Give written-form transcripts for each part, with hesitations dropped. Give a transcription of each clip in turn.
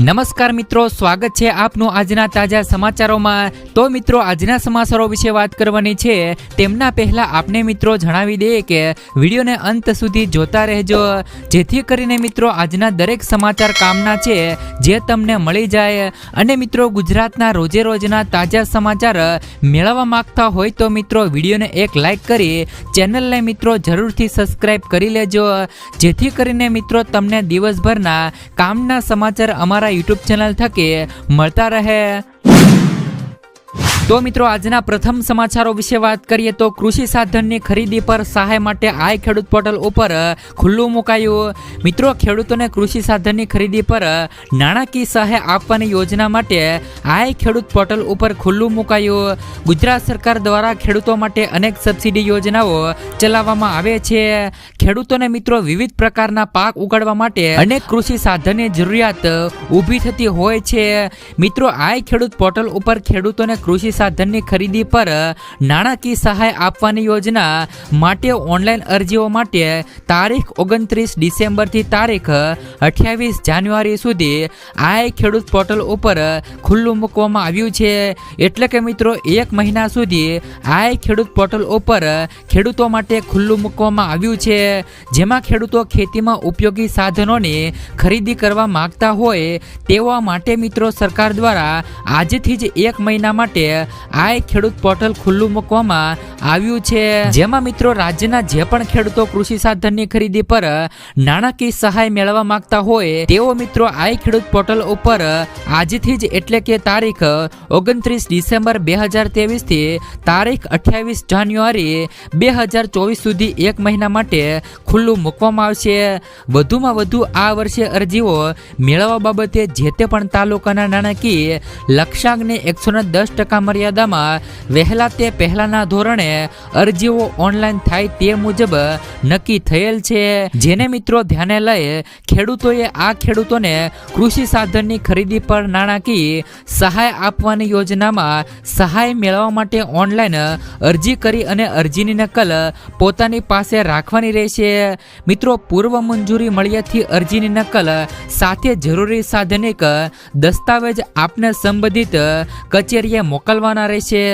નમસ્કાર મિત્રો, સ્વાગત છે આપનું આજના તાજા સમાચારોમાં। તો મિત્રો, આજના સમાચારો વિશે વાત કરવાની છે તેમના પહેલા આપને મિત્રો જણાવી દઈએ કે વિડીયોને અંત સુધી જોતા રહેજો, જેથી કરીને મિત્રો આજના દરેક સમાચાર કામના છે જે તમને મળી જાય। અને મિત્રો, ગુજરાતના રોજે રોજના તાજા સમાચાર મેળવવા માંગતા હોય તો મિત્રો વિડીયોને એક લાઈક કરી ચેનલને મિત્રો જરૂરથી સબસ્ક્રાઈબ કરી લેજો, જેથી કરીને મિત્રો તમને દિવસભરના કામના સમાચાર અમારા YouTube ચેનલ થકી મળતા રહે। તો મિત્રો, આજના પ્રથમ સમાચારો વિશે વાત કરીએ તો કૃષિ સાધનની ખરીદી પર સહાય માટે આઈ ખેડૂત પોર્ટલ ઉપર ખુલ્લું મુકાયું। મિત્રો, ખેડૂતોને કૃષિ સાધનની ખરીદી પર નાણાકીય સહાય આપવાની યોજના માટે આઈ ખેડૂત પોર્ટલ ઉપર ખુલ્લું મુકાયું। ગુજરાત સરકાર દ્વારા ખેડૂતો માટે અનેક સબસિડી યોજનાઓ ચલાવવામાં આવે છે। ખેડૂતોને મિત્રો વિવિધ પ્રકારના પાક ઉગાડવા માટે અનેક કૃષિ સાધનની જરૂરિયાત ઊભી થતી હોય છે। મિત્રો, આઈ ખેડૂત પોર્ટલ ઉપર ખેડૂતોને કૃષિ સાધનની ખરીદી પર નાણાકીય સહાય આપવાની યોજના માટે ઓનલાઈન અરજીઓ માટે તારીખ 29 ડિસેમ્બરથી તારીખ 28 જાન્યુઆરી સુધી આઈ ખેડૂત પોર્ટલ ઉપર ખુલ્લું મૂકવામાં આવ્યું છે। એટલે કે મિત્રો 1 મહિના સુધી આઈ ખેડૂત પોર્ટલ ઉપર ખેડૂતો માટે ખુલ્લું મૂકવામાં આવ્યું છે, જેમાં ખેડૂતો ખેતીમાં ઉપયોગી સાધનોની ખરીદી કરવા માંગતા હોય તેવા માટે મિત્રો સરકાર દ્વારા આજથી જ 1 મહિના માટે આઈ ખેડૂત પોર્ટલ ખુલ્લું મૂકવામાં આવ્યું છે, જેમાં મિત્રો રાજ્યના જે પણ ખેડૂતો કૃષિ સાધનની ખરીદી પર નાણાકીય સહાય મેળવવા માંગતા હોય તેઓ મિત્રો આઈ ખેડૂત પોર્ટલ ઉપર આજથી જ એટલે કે તારીખ 29 ડિસેમ્બર 2023 થી તારીખ 28 જાન્યુઆરી 2024 સુધી 1 મહિના માટે ખુલ્લું મૂકવામાં આવશે। વધુમાં વધુ આ વર્ષે અરજીઓ મેળવવા બાબતે જે તે પણ તાલુકાના નાણાકીય લક્ષ્યાંકને 110% મર્યાદામાં વહેલા તે પહેલાના ધોરણે અરજીઓ ઓનલાઈન થાય તે મુજબ નક્કી થયેલ છે, જેને મિત્રો ધ્યાને લઈ ખેડૂતોએ આ ખેડૂતોને કૃષિ સાધનની ખરીદી પર નાણાકીય સહાય આપવાની યોજનામાં સહાય મેળવવા માટે ઓનલાઈન અરજી કરી અને અરજીની નકલ પોતાની પાસે રાખવાની રહેશે। મિત્રો, પૂર્વ મંજૂરી મળ્યાથી અરજીની નકલ સાથે જરૂરી સાધનિક દસ્તાવેજ આપને સંબંધિત કચેરીએ મોકલવાના રહેશે।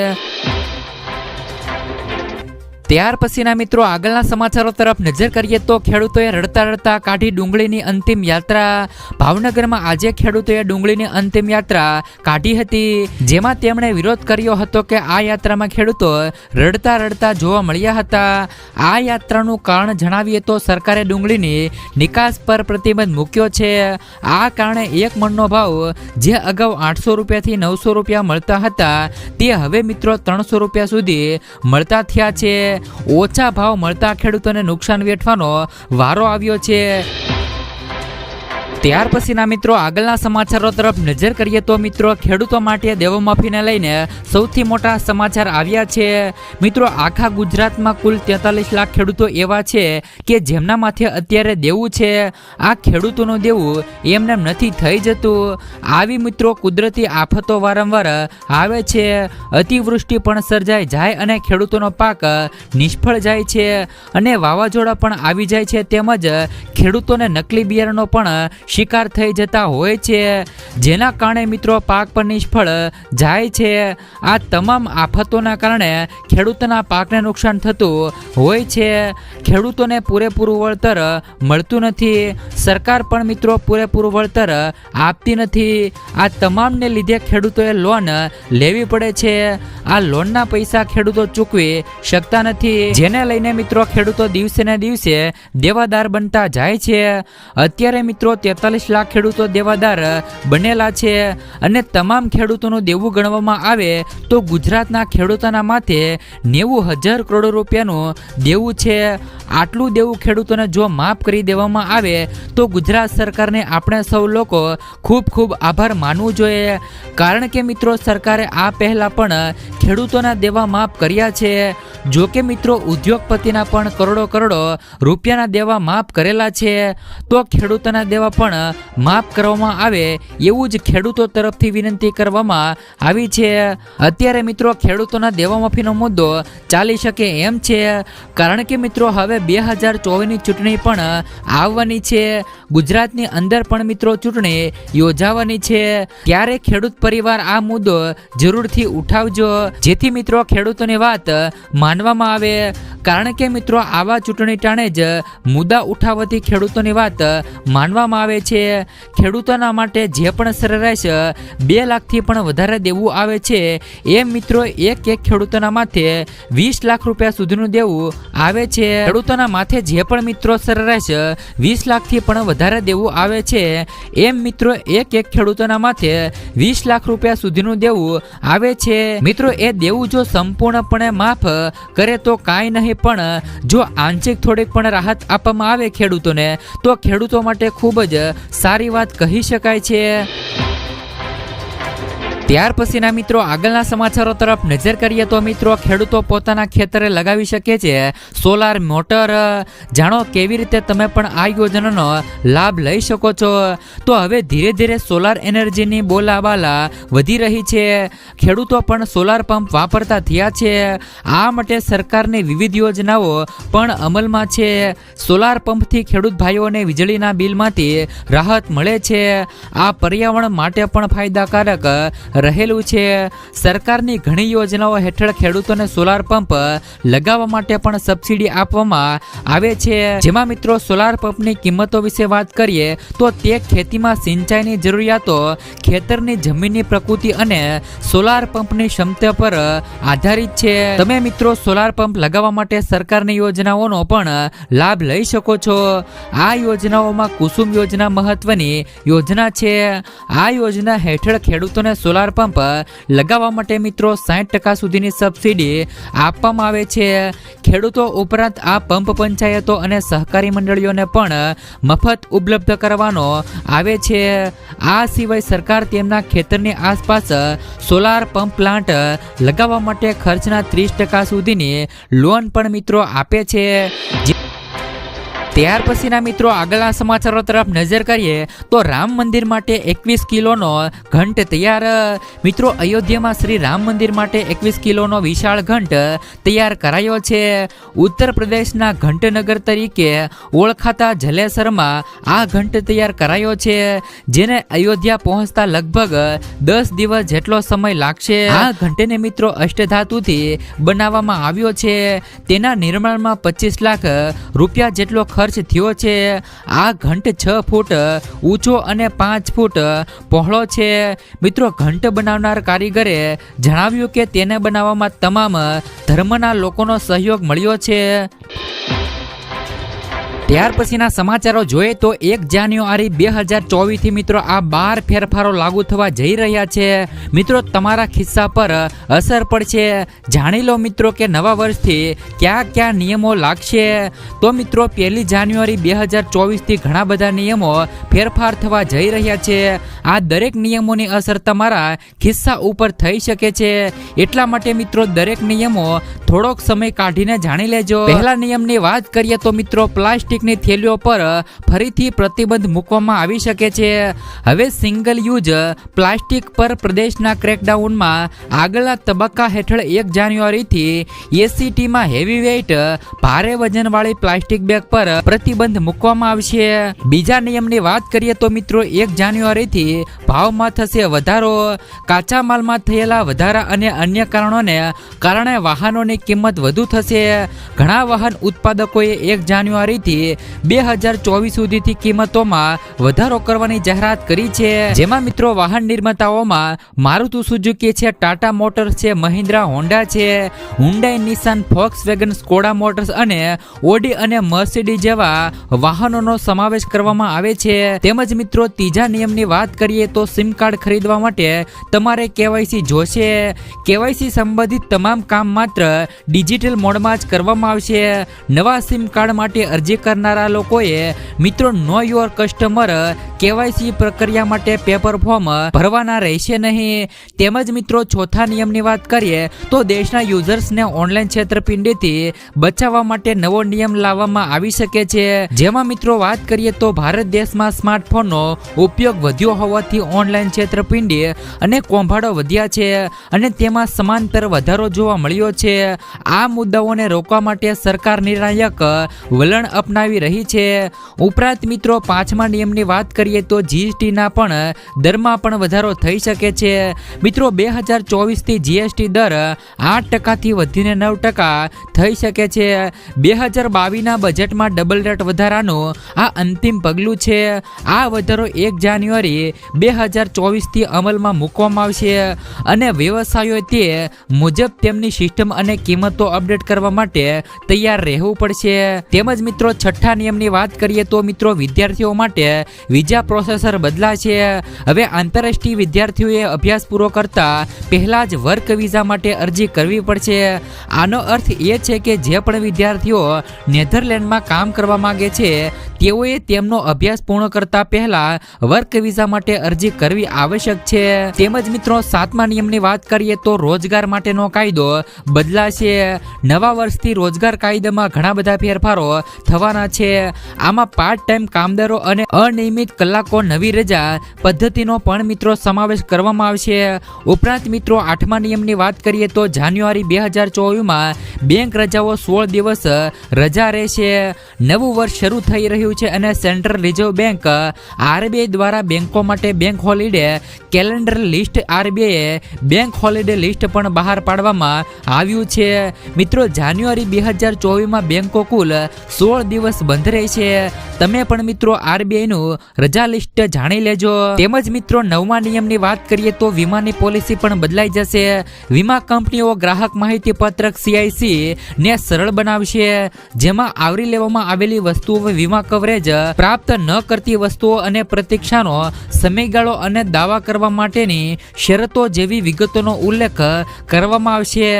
ત્યાર પછીના મિત્રો આગળના સમાચારો તરફ નજર કરીએ તો ખેડૂતોએ રડતા રડતા કાઢી ડુંગળીની અંતિમ યાત્રા। ભાવનગરમાં આજે ખેડૂતોએ ડુંગળીની અંતિમ યાત્રા કાઢી હતી, જેમાં તેમણે વિરોધ કર્યો હતો કે આ યાત્રામાં ખેડૂતો રડતા રડતા જોવા મળ્યા હતા। આ યાત્રાનું કારણ જણાવીએ તો સરકારે ડુંગળીની નિકાસ પર પ્રતિબંધ મૂક્યો છે। આ કારણે એક મણનો ભાવ જે અગાઉ 800 રૂપિયાથી 900 રૂપિયા મળતા હતા તે હવે મિત્રો 300 રૂપિયા સુધી મળતા થયા છે। ઓછા ભાવ મળતા ખેડૂતોને નુકસાન વેઠવાનો વારો આવ્યો છે। ત્યાર પછીના મિત્રો આગળના સમાચારો તરફ નજર કરીએ તો મિત્રો ખેડૂતો માટે દેવમાફીને લઈને સૌથી મોટા સમાચાર આવ્યા છે। મિત્રો, આખા ગુજરાતમાં કુલ 43 લાખ ખેડૂતો એવા છે કે જેમના માથે અત્યારે દેવું છે। આ ખેડૂતોનું દેવું એમને નથી થઈ જતું। આવી મિત્રો કુદરતી આફતો વારંવાર આવે છે, અતિવૃષ્ટિ પણ સર્જાઈ જાય અને ખેડૂતોનો પાક નિષ્ફળ જાય છે અને વાવાઝોડા પણ આવી જાય છે, તેમજ ખેડૂતોને નકલી બિયારણનો પણ શિકાર થઈ જતા હોય છે, જેના કારણે મિત્રો પાક પર નિષ્ફળ જાય છે। આ તમામ આફતોના કારણે ખેડૂતોના પાકને નુકસાન થતું હોય છે। ખેડૂતોને પૂરેપૂરું વળતર મળતું નથી, સરકાર પણ મિત્રો પૂરેપૂરું વળતર આપતી નથી। આ તમામને લીધે ખેડૂતોએ લોન લેવી પડે છે। આ લોનના પૈસા ખેડૂતો ચૂકવી શકતા નથી, જેને લઈને મિત્રો ખેડૂતો દિવસે ને દિવસે દેવાદાર બનતા જાય છે। અત્યારે મિત્રો 43 લાખ ખેડૂતો દેવાદાર બનેલા છે અને તમામ ખેડૂતોનું દેવું ગણવામાં આવે તો ગુજરાતના ખેડૂતોના માથે 90,000 કરોડ રૂપિયાનું દેવું છે। આટલું દેવું ખેડૂતોને જો માફ કરી દેવામાં આવે તો ગુજરાત સરકારને આપણે સૌ લોકો ખૂબ ખૂબ આભાર માનવું જોઈએ, કારણ કે મિત્રો સરકારે આ પહેલા પણ ખેડૂતોના દેવા માફ કર્યા છે। જો કે મિત્રો ઉદ્યોગપતિના પણ કરોડો કરોડો રૂપિયાના દેવા માફ કરેલા છે, તો ખેડૂતોના દેવા પણ પણ માફ કરવામાં આવે એવું જ ખેડૂતો તરફથી વિનંતી કરવામાં આવી છે. અત્યારે મિત્રો ખેડૂતોના દેવા માફીનો મુદ્દો ચાલી શકે એમ છે, કારણ કે મિત્રો હવે 2024ની ચૂંટણી પણ આવવાની છે. ગુજરાતની અંદર પણ મિત્રો ચૂંટણી યોજાવાની છે, ત્યારે ખેડૂત પરિવાર આ મુદ્દો જરૂરથી ઉઠાવજો, જેથી મિત્રો ખેડૂતોની વાત માનવામાં આવે. કારણ કે મિત્રો આવા ચૂંટણી ટાણે જ મુદ્દા ઉઠાવવાથી ખેડૂતોની વાત માનવામાં આવે છે. ખેડૂતોના માટે જે પણ સરેરાશ 2 લાખથી પણ વધારે દેવું આવે છે, એમ મિત્રો એક ખેડૂતોના માથે 20 લાખ રૂપિયા સુધીનું દેવું આવે છે. ખેડૂતોના માથે જે પણ મિત્રો સરેરાશ 20 લાખથી પણ વધારે દેવું આવે છે, એમ મિત્રો એક ખેડૂતોના માથે 20 લાખ રૂપિયા સુધીનું દેવું આવે છે. મિત્રો એ દેવું જો સંપૂર્ણપણે માફ કરે તો કાંઈ નહીં, પણ જો આંશિક થોડીક પણ રાહત આપવામાં આવે ખેડૂતોને, તો ખેડૂતો માટે ખૂબ જ સારી વાત કહી શકાય છે. ત્યાર પછીના મિત્રો આગળના સમાચારો તરફ નજર કરીએ તો મિત્રો ખેડૂતો પોતાના ખેતરે લગાવી શકે છે સોલાર મોટર. જાણો કેવી રીતે તમે પણ આ યોજનાનો લાભ લઈ શકો છો. તો હવે ધીરે ધીરે સોલાર એનર્જીની બોલાબાલા વધી રહી છે. ખેડૂતો પણ સોલાર પંપ વાપરતા થયા છે. આ માટે સરકારની વિવિધ યોજનાઓ પણ અમલમાં છે. સોલાર પંપથી ખેડૂત ભાઈઓને વીજળીના બિલમાંથી રાહત મળે છે. આ પર્યાવરણ માટે પણ ફાયદાકારક રહેલું છે. સરકારની ઘણી યોજનાઓ હેઠળ ખેડૂતોને સોલાર પંપ લગાવવા માટે પણ સબસિડી આપવામાં આવે છે. જેમાં મિત્રો સોલાર પંપની કિંમતો વિશે વાત કરીએ તો તે ખેતીમાં સિંચાઈની જરૂરિયાતો, ખેતરની જમીનની પ્રકૃતિ અને સોલાર પંપની ક્ષમતા પર આધારિત છે. તમે મિત્રો સોલાર પંપ લગાવવા માટે સરકારની યોજનાઓનો પણ લાભ લઈ શકો છો. આ યોજનાઓમાં કુસુમ યોજના મહત્વની યોજના છે. આ યોજના હેઠળ ખેડૂતોને સોલાર પંપ લગાવવા માટે મિત્રો 60% સુધીની સબસિડી આપવામાં આવે છે. ખેડૂતો ઉપરાંત આ પંપ પંચાયતો અને સહકારી મંડળીઓને પણ મફત ઉપલબ્ધ કરવાનો આવે છે. આ સિવાય સરકાર તેમના ખેતરની આસપાસ સોલાર પંપ પ્લાન્ટ લગાવવા માટે ખર્ચના 30% સુધીની લોન પણ મિત્રો આપે છે. ત્યાર પછીના મિત્રો આગળના સમાચારો તરફ નજર કરીએ તો રામ મંદિર માટે 21 કિલોનો ઘંટ તૈયાર. મિત્રો અયોધ્યામાં શ્રી રામ મંદિર માટે 21 કિલોનો વિશાળ ઘંટ તૈયાર કરાયો છે. ઉત્તર પ્રદેશના ઘંટનગર તરીકે ઓળખાતા જલેસરમાં આ ઘંટ તૈયાર કરાયો છે, જેને અયોધ્યા પહોંચતા લગભગ 10 દિવસ જેટલો સમય લાગશે. આ ઘંટને મિત્રો અષ્ટધાતુથી બનાવવામાં આવ્યો છે. તેના નિર્માણમાં 25 લાખ રૂપિયા જેટલો ખર્ચ થયો છે. આ ઘંટ 6 ફૂટ ઊંચો અને 5 ફૂટ પહોળો છે. મિત્રો ઘંટ બનાવનાર કારીગરે જણાવ્યું કે તેને બનાવવામાં તમામ ધર્મના લોકોનો સહયોગ મળ્યો છે. ત્યાર પછીના સમાચારો જોઈએ તો 1 જાન્યુઆરી 2024 થી મિત્રો આ 12 ફેરફારો લાગુ થવા જઈ રહ્યા છે. મિત્રો તમારા ખિસ્સા પર અસર પડશે. જાણી લો મિત્રો કે નવા વર્ષથી કયા નિયમો લાગશે. તો મિત્રો 1 જાન્યુઆરી 2024 થી ઘણા બધા નિયમો ફેરફાર થવા જઈ રહ્યા છે. આ દરેક નિયમોની અસર તમારા ખિસ્સા ઉપર થઈ શકે છે. એટલા માટે મિત્રો દરેક નિયમો થોડોક સમય કાઢીને જાણી લેજો. પહેલા નિયમની વાત કરીએ તો મિત્રો પ્લાસ્ટિકની થેલીઓ પર ફરીથી પ્રતિબંધ મૂકવામાં આવી શકે છે. હવે સિંગલ યુઝ પ્લાસ્ટિક પર પ્રદેશના ક્રેકડાઉનમાં આગળના તબક્કા હેઠળ 1 જાન્યુઆરીથી એસીટીમાં હેવી વેઇટ ભારે વજનવાળી પ્લાસ્ટિક બેગ પર પ્રતિબંધ મૂકવામાં આવશે. બીજા નિયમની વાત કરીએ તો મિત્રો 1 જાન્યુઆરીથી ભાવમાં થશે વધારો. કાચા માલમાં થયેલા વધારા અને અન્ય કારણોને કારણે વાહનોની કિંમત વધુ થશે. ઘણા વાહન ઉત્પાદકોએ 1 જાન્યુઆરીથી 2024 સુધીથી કિંમતોમાં વધારો કરવાની જાહેરાત કરી છે. જેમાં મિત્રો વાહન નિર્માતાઓમાં મારુતિ સુઝુકી છે, ટાટા મોટર્સ છે, મહિન્દ્રા હોન્ડા છે, હુન્ડાઈ, નિસાન, ફોક્સવેગન, સ્કોડા મોટર્સ અને ઓડી અને મર્સિડીઝ જેવા વાહનોનો સમાવેશ કરવામાં આવે છે. તેમજ મિત્રો ત્રીજા નિયમની વાત કરીએ તો સિમ કાર્ડ ખરીદવા માટે તમારે કેવાયસી જોશે. કેવાયસી સંબંધિત તમામ કામ માત્ર ડિજિટલ મોડમાં જ કરવામાં આવશે. નવા સિમ કાર્ડ માટે અરજી કરનારા લોકોએ મિત્રો નો યોર કસ્ટમર KYC પ્રક્રિયા માટે પેપર ફોર્મ ભરવાના રહેશે નહીં. તેમજ મિત્રો ચોથા નિયમની વાત કરીએ તો દેશના યુઝર્સને ઓનલાઈન છેતરપિંડીથી બચાવવા માટે નવો નિયમ લાવવામાં આવી શકે છે. જેમાં મિત્રો વાત કરીએ તો ભારત દેશમાં સ્માર્ટફોનનો ઉપયોગ વધ્યો હોવાથી ઓનલાઈન છેતરપિંડી અને કૌભાંડો વધ્યા છે અને તેમાં સમાંતર વધારો જોવા મળ્યો છે. આ મુદ્દાઓને રોકવા માટે સરકાર નિર્ણાયક વલણ અપનાવી રહી છે. ઉપરાંત મિત્રો પાંચમા નિયમની વાત કરીએ તો GST ના પણ દરમાં પણ વધારો થઈ શકે છે. મિત્રો 2024થી GST દર 8% વધીને 9% થઈ શકે છે. 2022ના બજેટમાં ડબલ રેટ વધારાનું આ અંતિમ પગલું છે. આ વધારો 1 જાન્યુઆરી 2024થી અમલમાં મૂકવામાં આવશે અને વ્યવસાયોએ તે મુજબ તેમની સિસ્ટમ અને કિંમતો અપડેટ કરવા માટે તૈયાર રહેવું પડશે. તેમજ મિત્રો છઠ્ઠા નિયમની વાત કરીએ તો મિત્રો વિદ્યાર્થીઓ માટે વિઝા પ્રોસેસર બદલાશે. હવે આંતરરાષ્ટ્રીય વિદ્યાર્થીઓએ અભ્યાસ પૂરો કરતા પહેલા જ વર્ક વિઝા માટે અરજી કરવી પડશે. આનો અર્થ એ છે કે જે પણ વિદ્યાર્થીઓ નેધરલેન્ડમાં કામ કરવા માંગે છે તેઓએ તેમનો અભ્યાસ પૂર્ણ કરતા પહેલા વર્ક વિઝા માટે અરજી કરવી આવશ્યક છે. તેમજ મિત્રો સાતમા નિયમની વાત કરીએ તો રોજગાર માટેનો કાયદો બદલાશે. નવા વર્ષથી રોજગાર કાયદામાં ઘણા બધા ફેરફારો થવાના છે. આમાં પાર્ટ ટાઈમ કામદારો અને અનિયમિત કલાકો નવી રજા પદ્ધતિનો પણ મિત્રો સમાવેશ કરવામાં આવશે. ઉપરાંત મિત્રો આઠમા નિયમની વાત કરીએ તો જાન્યુઆરી 2024માં બેંક રજાઓ 16 દિવસ રજા રહેશે. નવું વર્ષ શરૂ થઈ રહ્યું છે અને સેન્ટ્રલ રિઝર્વ બેંક RBI દ્વારા બેંકો માટે bank holiday calendar list RBI bank holiday list પણ બહાર પાડવામાં આવ્યું છે. મિત્રો જાન્યુઆરી 2024માં બેંકો કુલ 16 દિવસ બંધ રહેશે. તમે પણ મિત્રો RBI નું રજા લિસ્ટ જાણી લેજો. તેમજ મિત્રો નવમા નિયમની વાત કરીએ તો વીમાની પોલિસી પણ બદલાઈ જશે. વીમા કંપનીઓ ગ્રાહક માહિતી પત્રક CIC ને સરળ બનાવશે, જેમાં આવરી લેવામાં આવેલી વસ્તુઓ વીમા કવરેજ પ્રાપ્ત ન કરતી વસ્તુઓ અને પ્રતીક્ષાનો સમયગાળો અને દાવા કરવા માટેની શરતો જેવી વિગતોનો ઉલ્લેખ કરવામાં આવશે.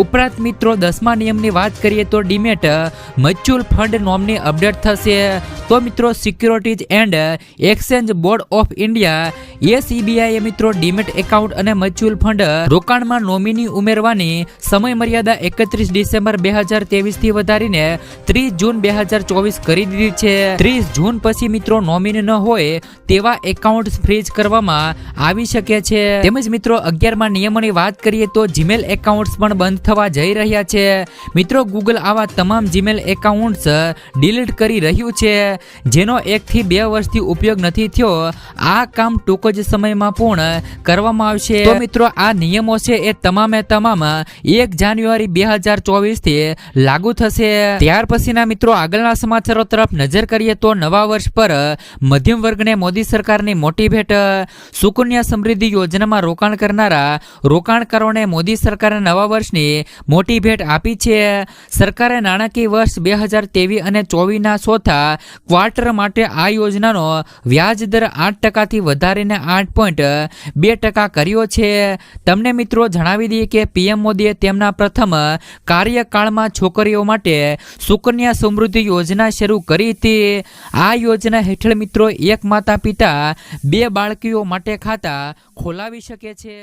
ઉપરાંત મિત્રો 10મા નિયમની વાત કરીએ તો ડીમેટ મ્યુચ્યુઅલ ફંડ નોમની અપડેટ થશે. તો મિત્રો securities and exchange board of India SEBI એ મિત્રો ડીમેટ એકાઉન્ટ અને મ્યુચ્યુઅલ ફંડ રોકાણમાં નોમિની ઉમેરવાની સમય મર્યાદા 31 ડિસેમ્બર 2023 થી વધારીને 30 જૂન 2024 કરી દીધી છે. 30 જૂન પછી મિત્રો નોમિની ન હોય તેવા એકાઉન્ટ ફ્રીઝ કરવામાં આવી શકે છે. તેમજ મિત્રો 11મા નિયમોની વાત કરીએ તો જીમેલ એકાઉન્ટ્સ પણ બંધ થવા જઈ રહ્યા છે. મિત્રો ગૂગલ આવા તમામ જીમેલ એકાઉન્ટ્સ ડિલીટ કરી રહ્યું છે જેનો 1 થી 2 વર્ષથી ઉપયોગ નથી થયો. આ કામ ટૂંક જ સમયમાં પૂર્ણ કરવામાં આવશે. તો મિત્રો આ નિયમો છે એ તમામ 1 જાન્યુઆરી 2024 થી લાગુ થશે. ત્યાર પછીના મિત્રો આગળના સમાચારો તરફ નજર કરીએ તો નવા વર્ષ પર મધ્યમ વર્ગને મોદી સરકારની મોટી ભેટ. સુકન્યા સમૃદ્ધિ યોજનામાં રોકાણ કરનારા રોકાણકારોને મોદી સરકારે નવા વર્ષની મોટી ભેટ આપી છે. સરકારે નાણાકીય વર્ષ 2023 અને 24ના ચોથા ક્વાર્ટર માટે આ યોજનાનો વ્યાજ દર 8% થી વધારીને 8.2% કર્યો છે. તમને મિત્રો જણાવી દઈએ કે PM મોદીએ તેમના પ્રથમ કાર્યકાળમાં છોકરીઓ માટે સુકન્યા સમૃદ્ધિ યોજના શરૂ કરી હતી. આ યોજના હેઠળ મિત્રો એક માતા પિતા 2 બાળકીઓ માટે ખાતા ખોલાવી શકે છે.